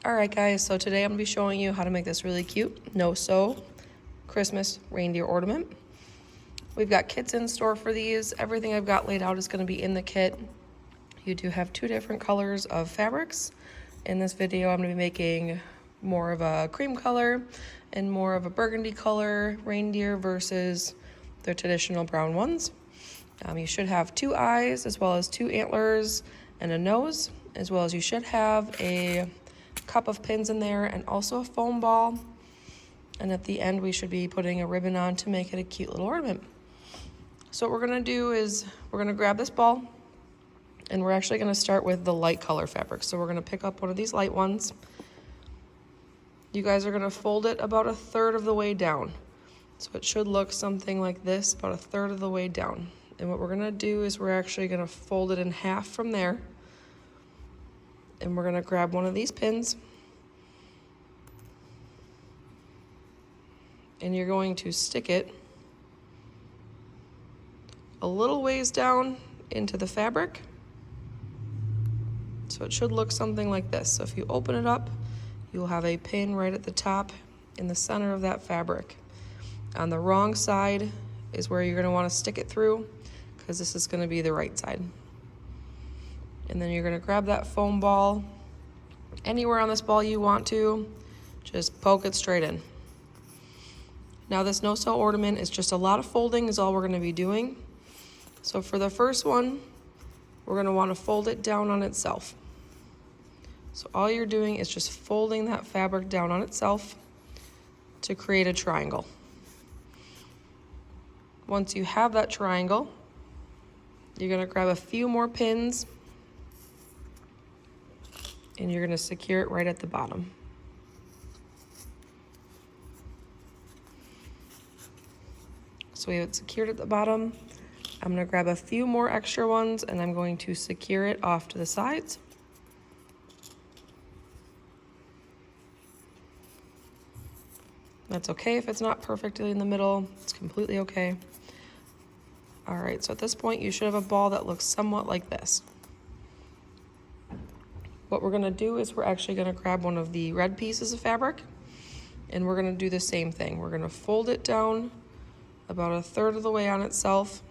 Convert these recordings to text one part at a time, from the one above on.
Alright guys, so today I'm going to be showing you how to make this really cute no-sew Christmas reindeer ornament. We've got kits in store for these. Everything I've got laid out is going to be in the kit. You do have two different colors of fabrics. In this video I'm going to be making more of a cream color and more of a burgundy color reindeer versus the traditional brown ones. You should have two eyes as well as two antlers and a nose, as well as you should have a cup of pins in there and also a foam ball. And at the end we should be putting a ribbon on to make it a cute little ornament. So what we're going to do is we're going to grab this ball and we're actually going to start with the light color fabric. So we're going to pick up one of these light ones. You guys are going to fold it about a third of the way down. So it should look something like this, about a third of the way down. And what we're going to do is we're actually going to fold it in half from there. And we're going to grab one of these pins. And you're going to stick it a little ways down into the fabric. So it should look something like this. So if you open it up, you'll have a pin right at the top in the center of that fabric. On the wrong side is where you're going to want to stick it through, because this is going to be the right side. And then you're going to grab that foam ball. Anywhere on this ball you want to, just poke it straight in. Now this no-sew ornament is just a lot of folding is all we're going to be doing. So for the first one, we're going to want to fold it down on itself. So all you're doing is just folding that fabric down on itself to create a triangle. Once you have that triangle, you're going to grab a few more pins and you're going to secure it right at the bottom. So we have it secured at the bottom. I'm going to grab a few more extra ones and I'm going to secure it off to the sides. That's okay if it's not perfectly in the middle. It's completely okay. All right, so at this point you should have a ball that looks somewhat like this. What we're gonna do is we're actually gonna grab one of the red pieces of fabric and we're gonna do the same thing. We're gonna fold it down about a third of the way on itself.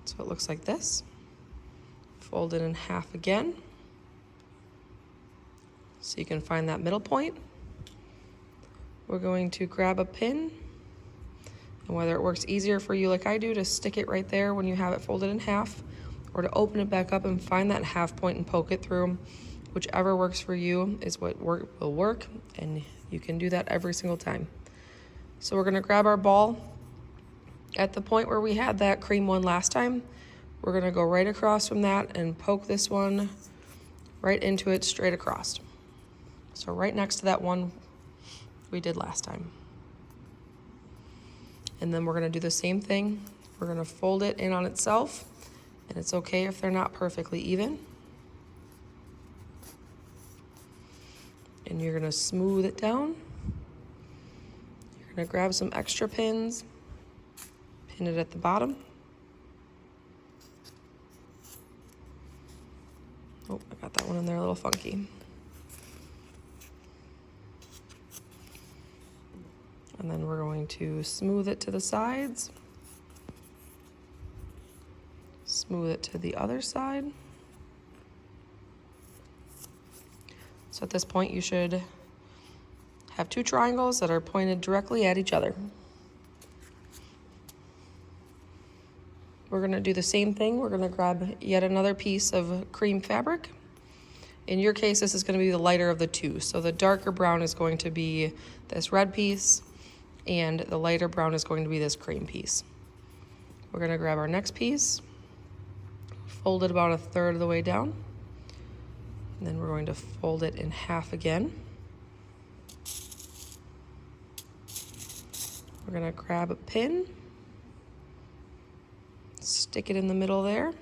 So it looks like this. Fold it in half again, so you can find that middle point. We're going to grab a pin, and whether it works easier for you like I do to stick it right there when you have it folded in half, or to open it back up and find that half point and poke it through, whichever works for you is what will work, and you can do that every single time. So we're going to grab our ball at the point where we had that cream one last time. We're going to go right across from that and poke this one right into it straight across. So right next to that one we did last time. And then we're going to do the same thing. We're going to fold it in on itself, and it's okay if they're not perfectly even. And you're going to smooth it down. You're going to grab some extra pins, pin it at the bottom. Oh, I got that one in there a little funky. And then we're going to smooth it to the sides. Smooth it to the other side. So at this point you should have two triangles that are pointed directly at each other. We're going to do the same thing. We're going to grab yet another piece of cream fabric. In your case, this is going to be the lighter of the two. So the darker brown is going to be this red piece, and the lighter brown is going to be this cream piece. We're going to grab our next piece, fold it about a third of the way down, and then we're going to fold it in half again. We're going to grab a pin, stick it in the middle there,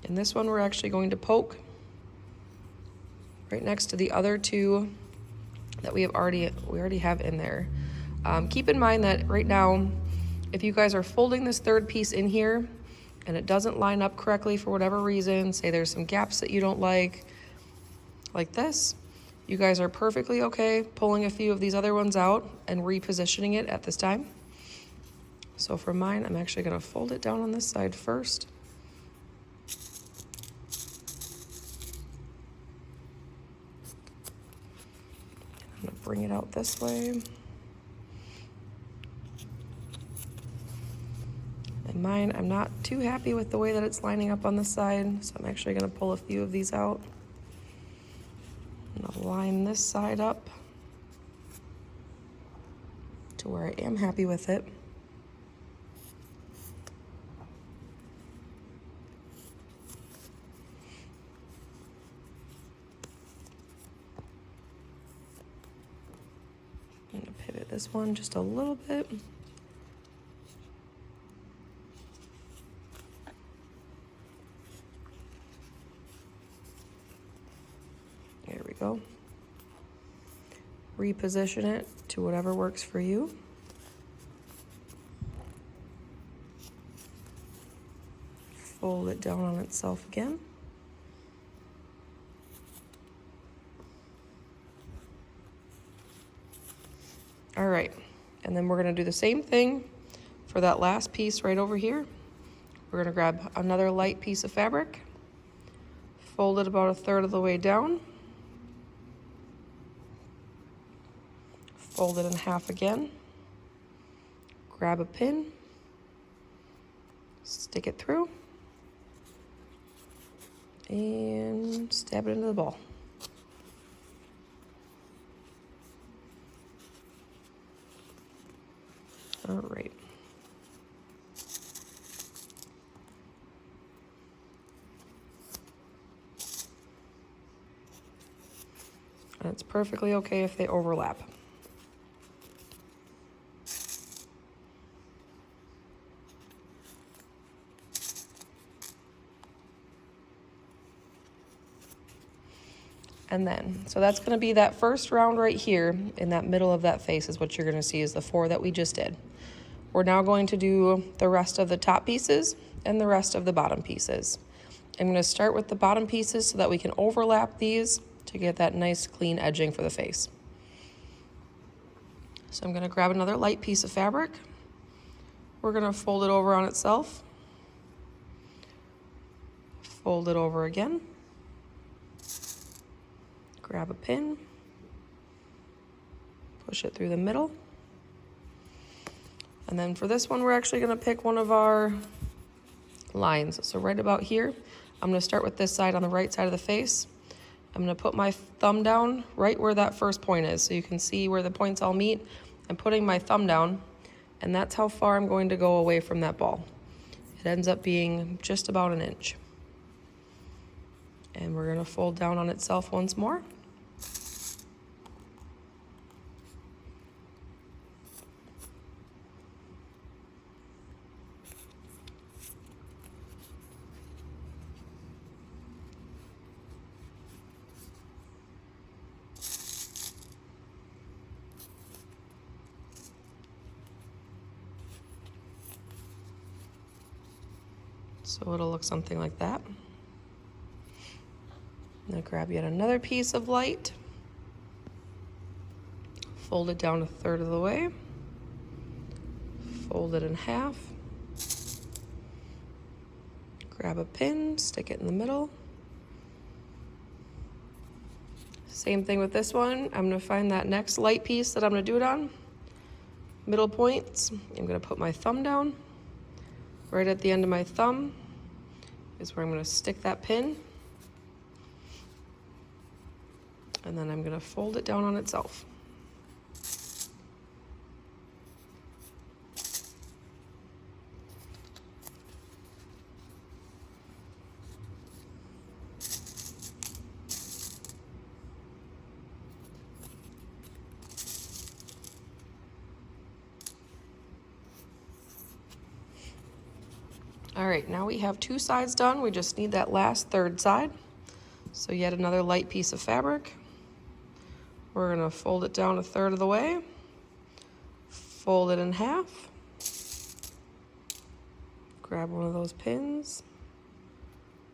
and this one we're actually going to poke right next to the other two that we already have in there. Keep in mind that right now, if you guys are folding this third piece in here, and it doesn't line up correctly for whatever reason, say there's some gaps that you don't like this, you guys are perfectly okay pulling a few of these other ones out and repositioning it at this time. So for mine, I'm actually gonna fold it down on this side first. I'm gonna bring it out this way. And mine, I'm not too happy with the way that it's lining up on the side, so I'm actually gonna pull a few of these out. I'm gonna line this side up to where I am happy with it. I'm gonna pivot this one just a little bit. There we go. Reposition it to whatever works for you. Fold it down on itself again. All right, and then we're gonna do the same thing for that last piece right over here. We're gonna grab another light piece of fabric, fold it about 1/3 of the way down, fold it in half again, grab a pin, stick it through, and stab it into the ball. All right. And it's perfectly okay if they overlap. And then, so that's gonna be that first round right here in that middle of that face is what you're gonna see is the 4 that we just did. We're now going to do the rest of the top pieces and the rest of the bottom pieces. I'm gonna start with the bottom pieces so that we can overlap these to get that nice clean edging for the face. So I'm gonna grab another light piece of fabric. We're gonna fold it over on itself. Fold it over again. Grab a pin, push it through the middle. And then for this one, we're actually gonna pick one of our lines. So right about here, I'm gonna start with this side on the right side of the face. I'm gonna put my thumb down right where that first point is. So you can see where the points all meet. I'm putting my thumb down, and that's how far I'm going to go away from that ball. It ends up being just about 1 inch. And we're gonna fold down on itself once more. So it'll look something like that. I'm gonna grab yet another piece of light, fold it down 1/3 of the way, fold it in half, grab a pin, stick it in the middle. Same thing with this one. I'm gonna find that next light piece that I'm gonna do it on. Middle points, I'm gonna put my thumb down. Right at the end of my thumb is where I'm gonna stick that pin. And then I'm gonna fold it down on itself. All right, now we have 2 sides done. We just need that last 3rd side. So yet another light piece of fabric. We're gonna fold it down 1/3 of the way, fold it in half, grab one of those pins,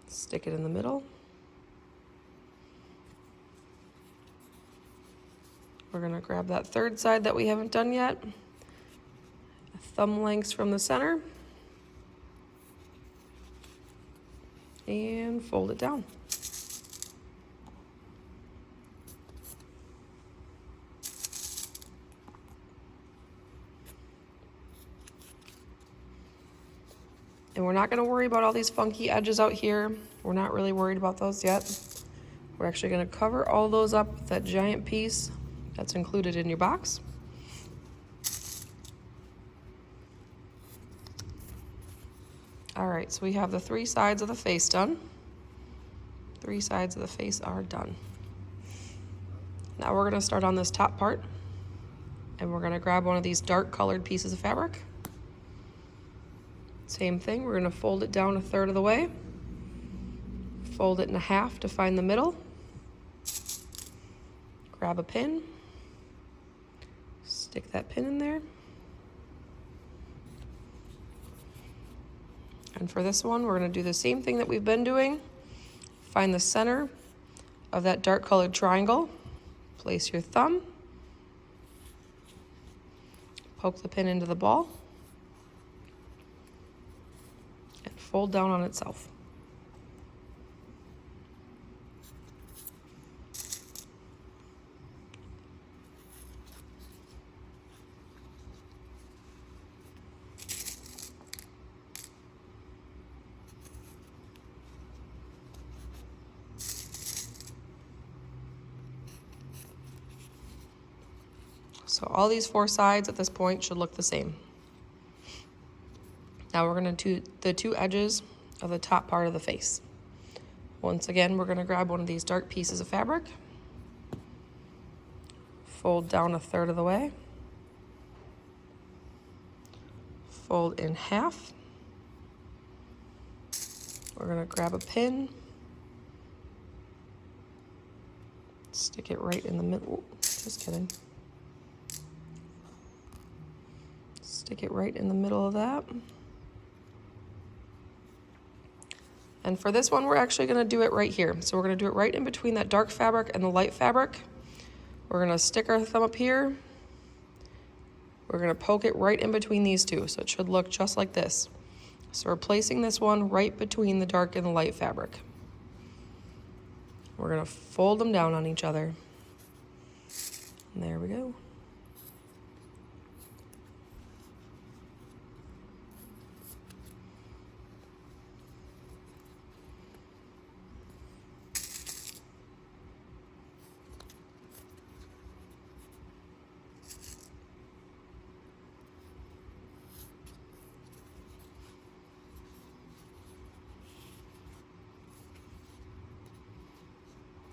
stick it in the middle. We're gonna grab that third side that we haven't done yet, thumb lengths from the center, and fold it down. And we're not gonna worry about all these funky edges out here. We're not really worried about those yet. We're actually gonna cover all those up with that giant piece that's included in your box. All right, so we have the 3 sides of the face done. 3 sides of the face are done. Now we're gonna start on this top part, and we're gonna grab one of these dark colored pieces of fabric. Same thing, we're gonna fold it down 1/3 of the way, fold it in half to find the middle, grab a pin, stick that pin in there. And for this one, we're gonna do the same thing that we've been doing. Find the center of that dark colored triangle, place your thumb, poke the pin into the ball, and fold down on itself. So all these 4 sides at this point should look the same. Now we're gonna do the 2 edges of the top part of the face. Once again, we're gonna grab one of these dark pieces of fabric, fold down 1/3 of the way, fold in half. We're gonna grab a pin, stick it right in the middle. Just kidding. Stick it right in the middle of that. And for this one, we're actually gonna do it right here. So we're gonna do it right in between that dark fabric and the light fabric. We're gonna stick our thumb up here. We're gonna poke it right in between these two. So it should look just like this. So we're placing this one right between the dark and the light fabric. We're gonna fold them down on each other. And there we go.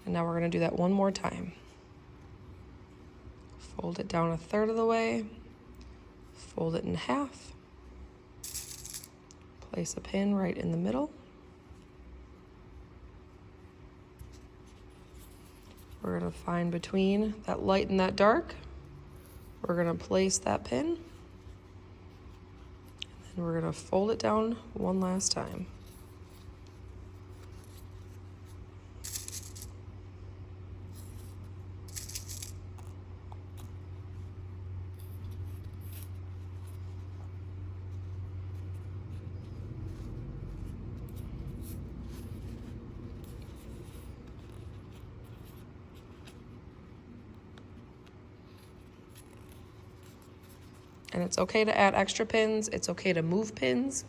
And now we're gonna do that one more time. Fold it down 1/3 of the way, fold it in half, place a pin right in the middle. We're gonna find between that light and that dark. We're gonna place that pin, and then we're gonna fold it down one last time. And it's okay to add extra pins. It's okay to move pins.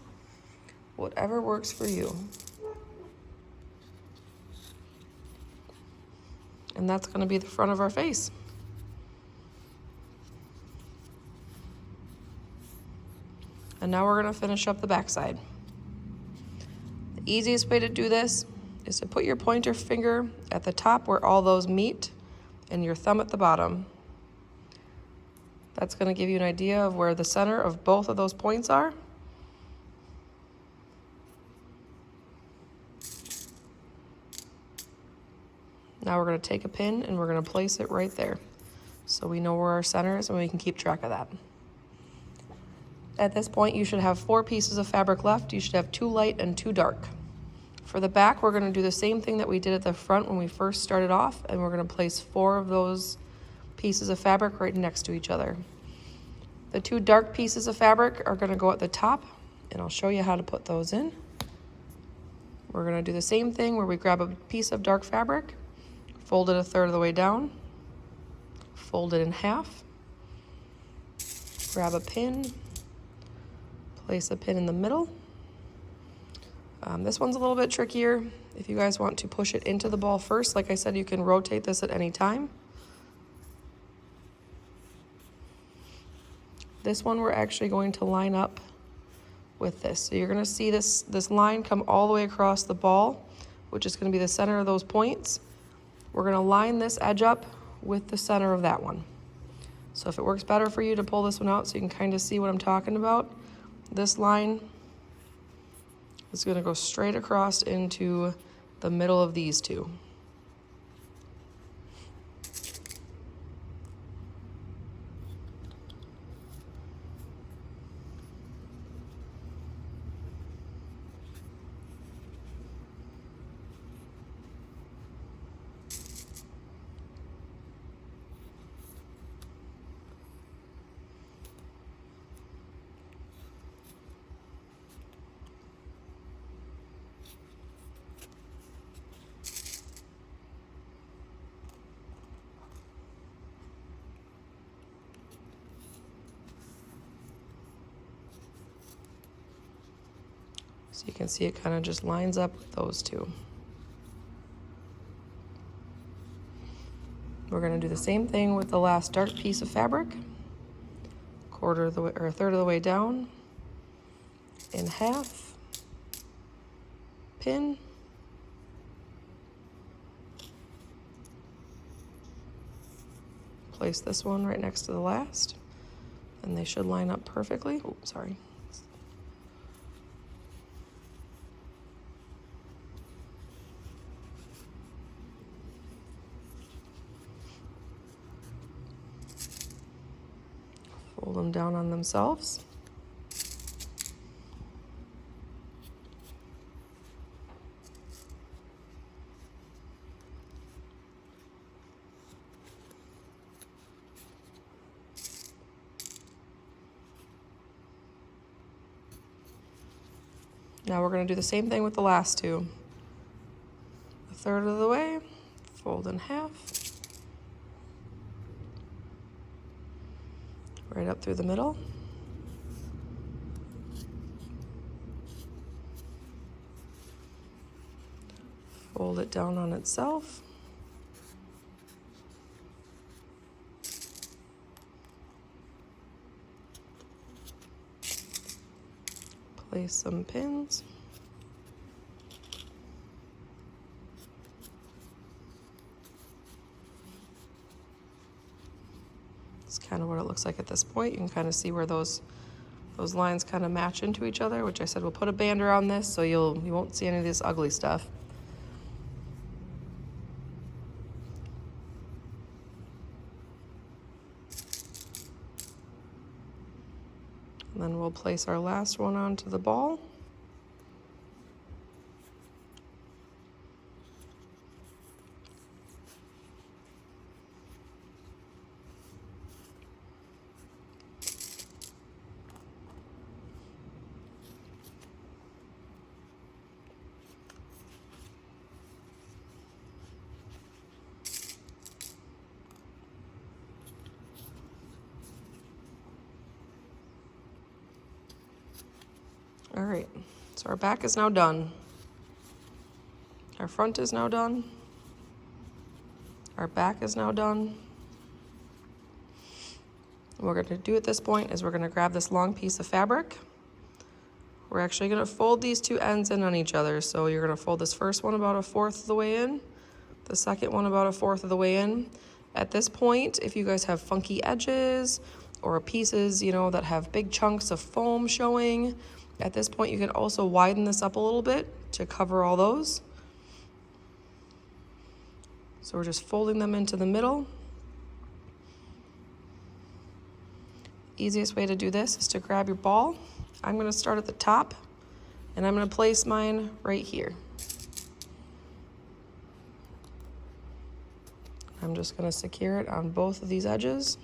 Whatever works for you. And that's gonna be the front of our face. And now we're gonna finish up the back side. The easiest way to do this is to put your pointer finger at the top where all those meet and your thumb at the bottom. That's gonna give you an idea of where the center of both of those points are. Now we're gonna take a pin and we're gonna place it right there. So we know where our center is and we can keep track of that. At this point, you should have 4 pieces of fabric left. You should have 2 light and 2 dark. For the back, we're gonna do the same thing that we did at the front when we first started off, and we're gonna place 4 of those pieces of fabric right next to each other. The 2 dark pieces of fabric are gonna go at the top, and I'll show you how to put those in. We're gonna do the same thing where we grab a piece of dark fabric, fold it 1/3 of the way down, fold it in half, grab a pin, place a pin in the middle. This one's a little bit trickier. If you guys want to push it into the ball first, like I said, you can rotate this at any time. This one we're actually going to line up with this. So you're gonna see this line come all the way across the ball, which is gonna be the center of those points. We're gonna line this edge up with the center of that one. So if it works better for you to pull this one out so you can kind of see what I'm talking about, this line is gonna go straight across into the middle of these 2. So you can see it kind of just lines up with those 2. We're going to do the same thing with the last dark piece of fabric. 1/4 of the way, or 1/3 of the way down, in half, pin, place this one right next to the last, and they should line up perfectly. Oh, sorry. Fold them down on themselves. Now we're going to do the same thing with the last 2. 1/3 of the way, fold in half, right up through the middle. Fold it down on itself. Place some pins. It's kind of what it looks like at this point. You can kind of see where those lines kind of match into each other, which I said we'll put a band around this so you won't see any of this ugly stuff. And then we'll place our last one onto the ball. All right, so our back is now done. Our front is now done. Our back is now done. What we're going to do at this point is we're going to grab this long piece of fabric. We're actually going to fold these 2 ends in on each other. So you're going to fold this first one about 1/4 of the way in, the second one about 1/4 of the way in. At this point, if you guys have funky edges or pieces, that have big chunks of foam showing, at this point you can also widen this up a little bit to cover all those. So we're just folding them into the middle. Easiest way to do this is to grab your ball. I'm gonna start at the top and I'm gonna place mine right here. I'm just gonna secure it on both of these edges.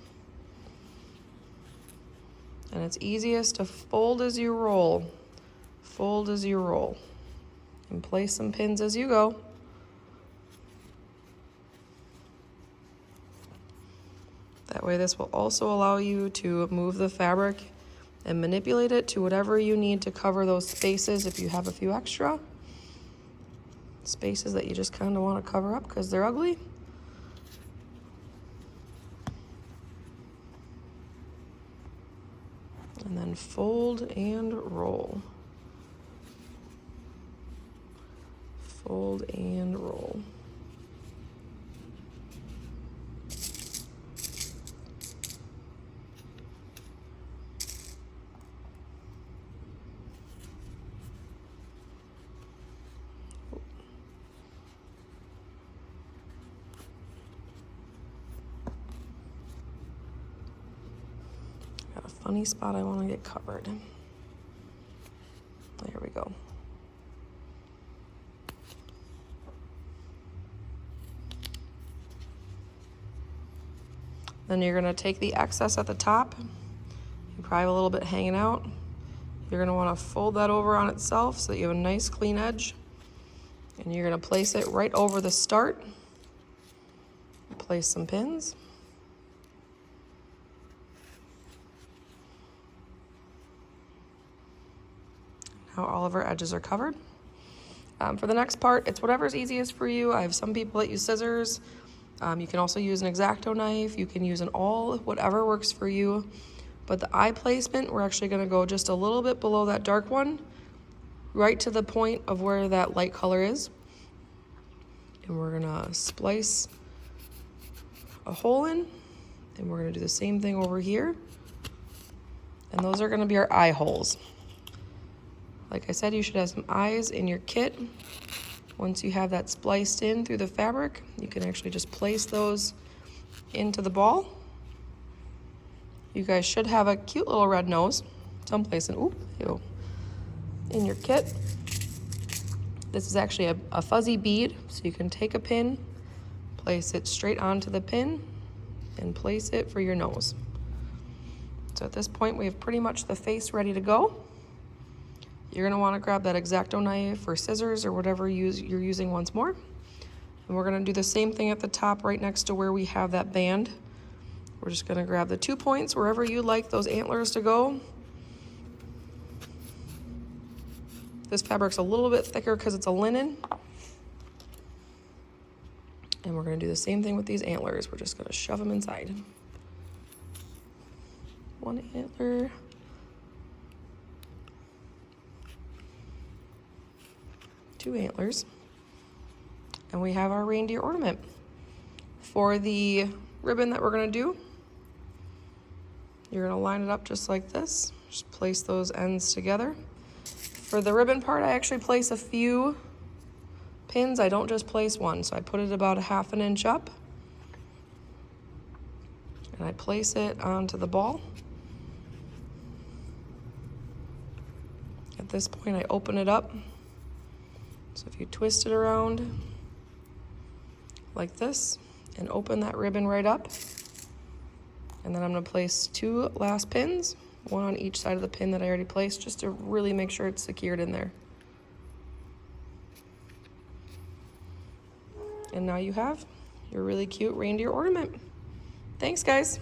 And it's easiest to fold as you roll. Fold as you roll. And place some pins as you go. That way this will also allow you to move the fabric and manipulate it to whatever you need to cover those spaces if you have a few extra spaces that you just kind of want to cover up because they're ugly. And then fold and roll. Fold and roll. Got a funny spot I want to get covered. There we go. Then you're going to take the excess at the top. You probably have a little bit hanging out. You're going to want to fold that over on itself so that you have a nice clean edge. And you're going to place it right over the start. Place some pins. Now all of our edges are covered. For the next part, it's whatever's easiest for you. I have some people that use scissors. You can also use an X-Acto knife. You can use an awl, whatever works for you. But the eye placement, we're actually gonna go just a little bit below that dark one, right to the point of where that light color is. And we're gonna splice a hole in, and we're gonna do the same thing over here. And those are gonna be our eye holes. Like I said, you should have some eyes in your kit. Once you have that spliced in through the fabric, you can actually just place those into the ball. You guys should have a cute little red nose someplace in your kit. This is actually a fuzzy bead, so you can take a pin, place it straight onto the pin, and place it for your nose. So at this point, we have pretty much the face ready to go. You're gonna wanna grab that X-Acto knife or scissors or whatever you're using once more. And we're gonna do the same thing at the top right next to where we have that band. We're just gonna grab the 2 points wherever you like those antlers to go. This fabric's a little bit thicker because it's a linen. And we're gonna do the same thing with these antlers. We're just gonna shove them inside. 1 antler. 2 antlers, and we have our reindeer ornament. For the ribbon that we're gonna do, you're gonna line it up just like this. Just place those ends together. For the ribbon part, I actually place a few pins. I don't just place one, so I put it about 1/2 inch up, and I place it onto the ball. At this point, I open it up. So if you twist it around like this and open that ribbon right up, and then I'm gonna place 2 last pins, 1 on each side of the pin that I already placed, just to really make sure it's secured in there. And now you have your really cute reindeer ornament. Thanks, guys.